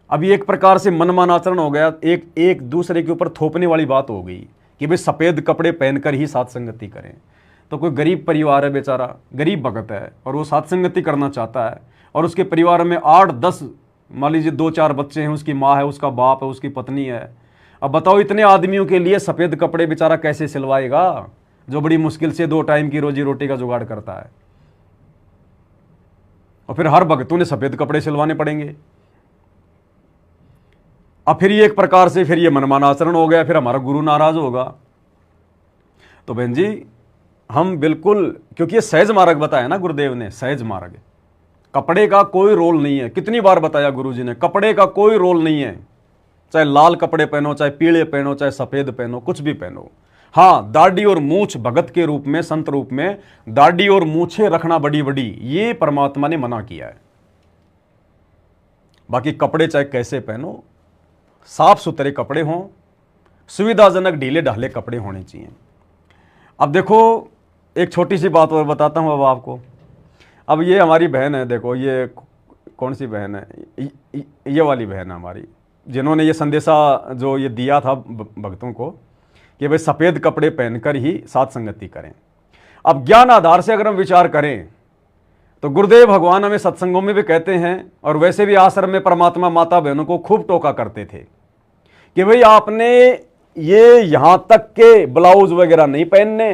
अब ये एक प्रकार से मनमाना आचरण हो गया, एक एक दूसरे के ऊपर थोपने वाली बात हो गई कि भाई सफ़ेद कपड़े पहनकर ही साथ संगति करें। तो कोई गरीब परिवार है, बेचारा गरीब भगत है और वो साथ संगति करना चाहता है और उसके परिवार में 8-10 मान लीजिए 2-4 बच्चे हैं, उसकी माँ है, उसका बाप है, उसकी पत्नी है। अब बताओ इतने आदमियों के लिए सफ़ेद कपड़े बेचारा कैसे सिलवाएगा, जो बड़ी मुश्किल से 2 टाइम की रोजी रोटी का जुगाड़ करता है। और फिर हर भक्तों ने सफ़ेद कपड़े सिलवाने पड़ेंगे। अब फिर ये एक प्रकार से फिर ये मनमाना आचरण हो गया, फिर हमारा गुरु नाराज होगा। तो बहन जी हम बिल्कुल, क्योंकि ये सहज मार्ग बताया ना गुरुदेव ने, सहज मार्ग, कपड़े का कोई रोल नहीं है। कितनी बार बताया गुरु जी ने, कपड़े का कोई रोल नहीं है। चाहे लाल कपड़े पहनो, चाहे पीले पहनो, चाहे सफ़ेद पहनो, कुछ भी पहनो। हाँ, दाढ़ी और मूछ भगत के रूप में, संत रूप में दाढ़ी और मूछें रखना बड़ी बड़ी, ये परमात्मा ने मना किया है। बाकी कपड़े चाहे कैसे पहनो, साफ सुथरे कपड़े हों, सुविधाजनक ढीले ढाले कपड़े होने चाहिए। अब देखो एक छोटी सी बात और बताता हूँ अब आपको। अब ये हमारी बहन है, देखो ये कौन सी बहन है, ये वाली बहन है हमारी, जिन्होंने ये संदेशा जो ये दिया था भक्तों को कि भाई सफ़ेद कपड़े पहनकर ही साथ संगति करें। अब ज्ञान आधार से अगर हम विचार करें तो गुरुदेव भगवान हमें सत्संगों में भी कहते हैं, और वैसे भी आश्रम में परमात्मा माता बहनों को खूब टोका करते थे कि भाई आपने ये यहां तक के ब्लाउज वगैरह नहीं पहनने,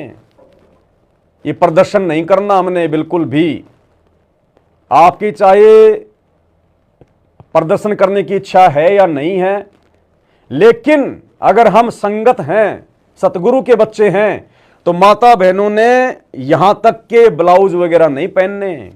ये प्रदर्शन नहीं करना हमने बिल्कुल भी। आपकी चाहे प्रदर्शन करने की इच्छा है या नहीं है, लेकिन अगर हम संगत हैं, सतगुरु के बच्चे हैं, तो माता बहनों ने यहां तक के ब्लाउज वगैरह नहीं पहनने।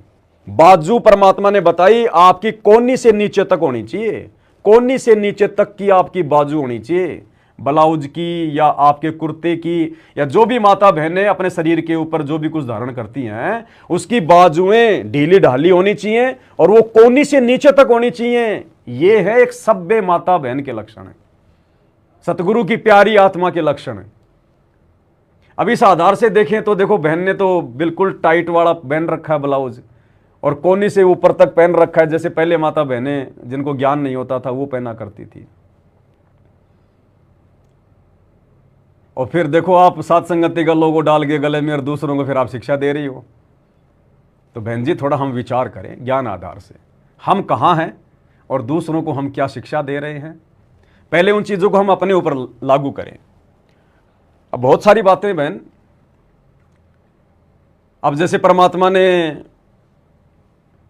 बाजू परमात्मा ने बताई आपकी कोहनी से नीचे तक होनी चाहिए, कोहनी से नीचे तक की आपकी बाजू होनी चाहिए, ब्लाउज की या आपके कुर्ते की, या जो भी माता बहनें अपने शरीर के ऊपर जो भी कुछ धारण करती हैं उसकी बाजुएं ढीली ढाली होनी चाहिए और वो कोहनी से नीचे तक होनी चाहिए। ये है एक सभ्य माता बहन के लक्षण है, सतगुरु की प्यारी आत्मा के लक्षण है। अब इस आधार से देखें तो देखो बहन ने तो बिल्कुल टाइट वाला पहन रखा है ब्लाउज, और कोहनी से ऊपर तक पहन रखा है, जैसे पहले माता बहनें जिनको ज्ञान नहीं होता था वो पहना करती थी। और फिर देखो आप साथ संगति का लोगो डाल के गले में और दूसरों को फिर आप शिक्षा दे रही हो। तो बहन जी थोड़ा हम विचार करें ज्ञान आधार से, हम कहाँ हैं और दूसरों को हम क्या शिक्षा दे रहे हैं, पहले उन चीज़ों को हम अपने ऊपर लागू करें। अब बहुत सारी बातें बहन, अब जैसे परमात्मा ने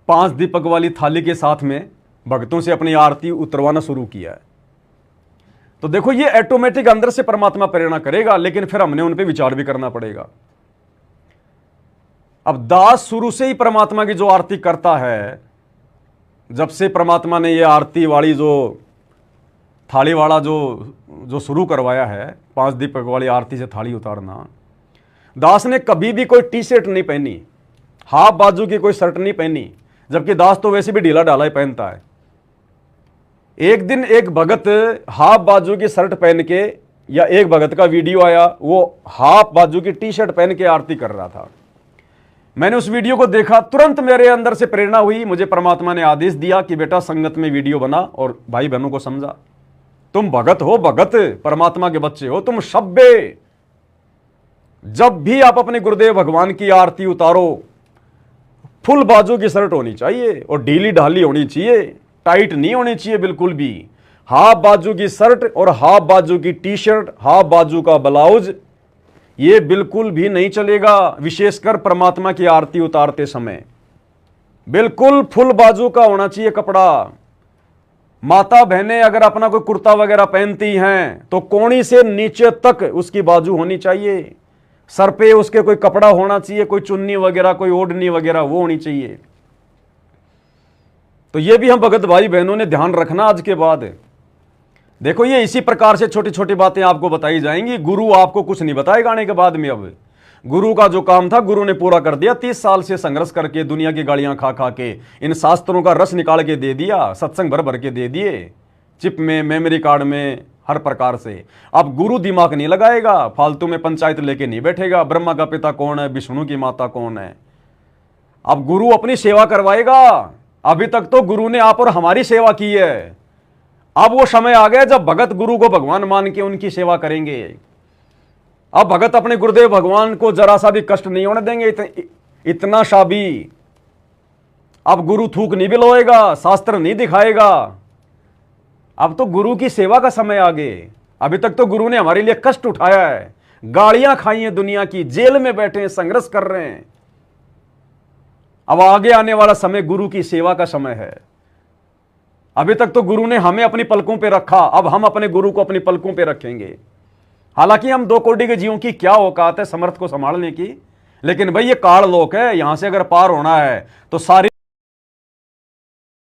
5 दीपक वाली थाली के साथ में भक्तों से अपनी आरती उतरवाना शुरू किया है, तो देखो ये ऑटोमेटिक अंदर से परमात्मा प्रेरणा करेगा, लेकिन फिर हमने उन पे विचार भी करना पड़ेगा। अब दास शुरू से ही परमात्मा की जो आरती करता है, जब से परमात्मा ने ये आरती वाली जो थाली वाला जो शुरू करवाया है, 5 दीपक वाली आरती से थाली उतारना, दास ने कभी भी कोई टी शर्ट नहीं पहनी, हाफ बाजू की कोई शर्ट नहीं पहनी, जबकि दास तो वैसे भी ढीला ढाला ही पहनता है। एक दिन एक भगत हाफ बाजू की शर्ट पहन के, या एक भगत का वीडियो आया, वो हाफ बाजू की टी शर्ट पहन के आरती कर रहा था। मैंने उस वीडियो को देखा, तुरंत मेरे अंदर से प्रेरणा हुई, मुझे परमात्मा ने आदेश दिया कि बेटा संगत में वीडियो बना और भाई बहनों को समझा। तुम भगत हो, भगत परमात्मा के बच्चे हो, तुम सभ्य। जब भी आप अपने गुरुदेव भगवान की आरती उतारो, फुल बाजू की शर्ट होनी चाहिए और ढीली ढाली होनी चाहिए, टाइट नहीं होनी चाहिए बिल्कुल भी। हाफ बाजू की शर्ट और हाफ बाजू की टी शर्ट, हाफ बाजू का ब्लाउज, ये बिल्कुल भी नहीं चलेगा। विशेषकर परमात्मा की आरती उतारते समय बिल्कुल फुल बाजू का होना चाहिए कपड़ा। माता बहनें अगर अपना कोई कुर्ता वगैरह पहनती हैं तो कोहनी से नीचे तक उसकी बाजू होनी चाहिए, सर पे उसके कोई कपड़ा होना चाहिए, कोई चुन्नी वगैरह, कोई ओढ़नी वगैरह वो होनी चाहिए। तो ये भी हम भगत भाई बहनों ने ध्यान रखना आज के बाद। देखो ये इसी प्रकार से छोटी छोटी बातें आपको बताई जाएंगी। गुरु आपको कुछ नहीं बताएगा आने के बाद में। अब गुरु का जो काम था गुरु ने पूरा कर दिया। 30 साल से संघर्ष करके, दुनिया की गालियां खा खा के, इन शास्त्रों का रस निकाल के दे दिया, सत्संग भर भर के दे दिए, चिप में, मेमोरी कार्ड में, हर प्रकार से। अब गुरु दिमाग नहीं लगाएगा, फालतू में पंचायत लेके नहीं बैठेगा, ब्रह्मा का पिता कौन है, विष्णु की माता कौन है। अब गुरु अपनी सेवा करवाएगा। अभी तक तो गुरु ने आप और हमारी सेवा की है, अब वो समय आ गया जब भगत गुरु को भगवान मान के उनकी सेवा करेंगे। अब भगत अपने गुरुदेव भगवान को जरा सा भी कष्ट नहीं होने देंगे, इतना सा भी। अब गुरु थूक नहीं बिलोएगा, शास्त्र नहीं दिखाएगा। अब तो गुरु की सेवा का समय आ गए। अभी तक तो गुरु ने हमारे लिए कष्ट उठाया है, गालियां खाई हैं दुनिया की, जेल में बैठे हैं, संघर्ष कर रहे हैं। अब आगे आने वाला समय गुरु की सेवा का समय है। अभी तक तो गुरु ने हमें अपनी पलकों पे रखा, अब हम अपने गुरु को अपनी पलकों पे रखेंगे। हालांकि हम 2 कोटि के जीवों की क्या औकात है समर्थ को संभालने की, लेकिन भाई ये काल लोक है, यहां से अगर पार होना है तो सारी